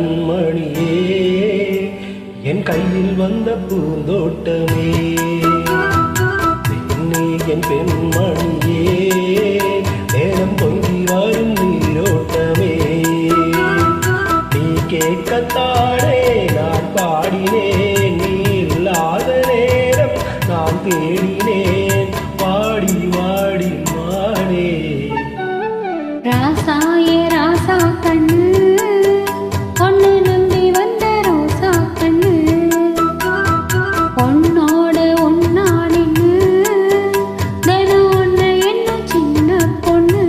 கண்மணியே என் கையில் வந்த பூந்தோட்டமே பெண்ணே என் பெண்மணியே நேரம் பொங்கி வரும் நீரோட்டமே நீ கேட்கத்தானே நான் பாடினேன் நீ இல்லாத நேரம் நான் தேடினேன் வாடி வாடி மானே ராசாயே ராசா கண்ணு பொண்ணு நம்பி வந்த ரோசா கண்ணு பொண்ணோடு ஒன்னா நின்னு தினம் ஒன்னு என்ன சின்ன பொண்ணு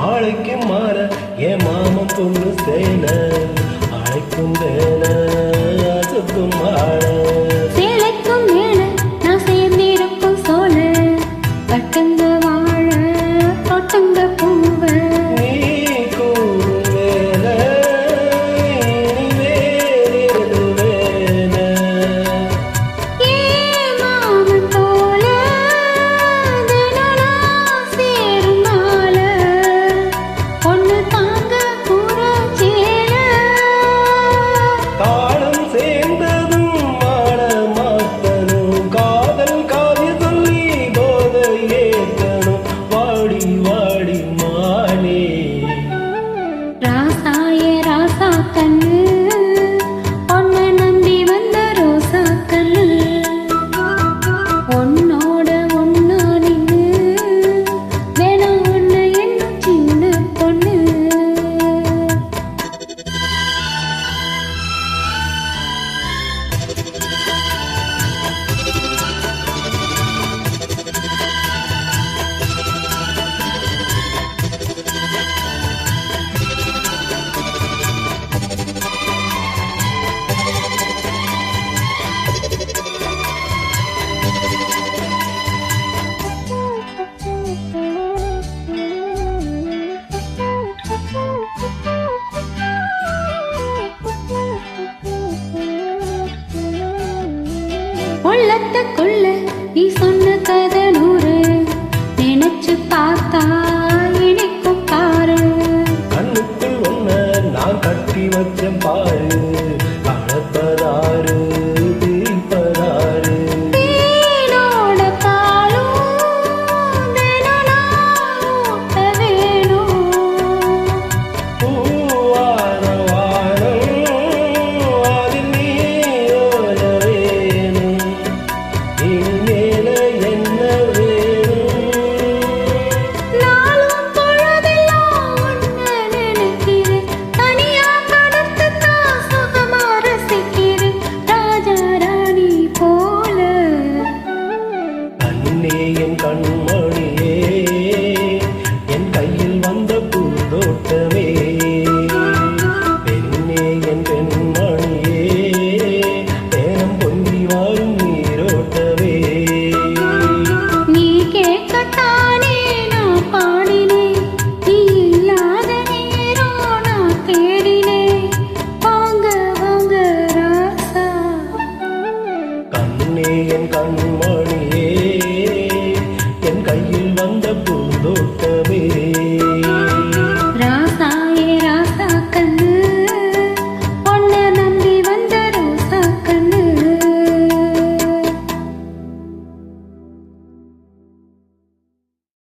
ஆளைக்கும் மாற என் மாமன் பொண்ணு சேல அழைக்கும் வேல அசுக்கும் மாற சேலைக்கும் மேல நான் சேர்ந்திருக்கும் சோல கட்டுங்க வாழ தொட்டுங்க பூவ நீ கூறும் வேல வேறு வேல ஏ மாமன் தோல தினம் சேரும் மால பொண்ணு தாங்க கூற சேல தாளம் சேர்ந்ததும் மாட மாத்தனும் காதல் காவிய சொல்லி போதை ஏற்றனும் வாடி வாடி மானே ராசாயே ராசா கண்ணு பொண்ணு நம்பி வந்த ரோசா கண்ணு பொண்ணோட ஒன்னா நின்னு வேணும் ஒன்னு என்ன சின்ன பொண்ணு உள்ளத்துக்குள்ள நீ சொன்ன கதை நூறு நினைச்சு பார்த்தா இனிக்கும் பாரு கண்ணுக்குள் ஒன்ன நான் கட்டி வச்சேன் பாரு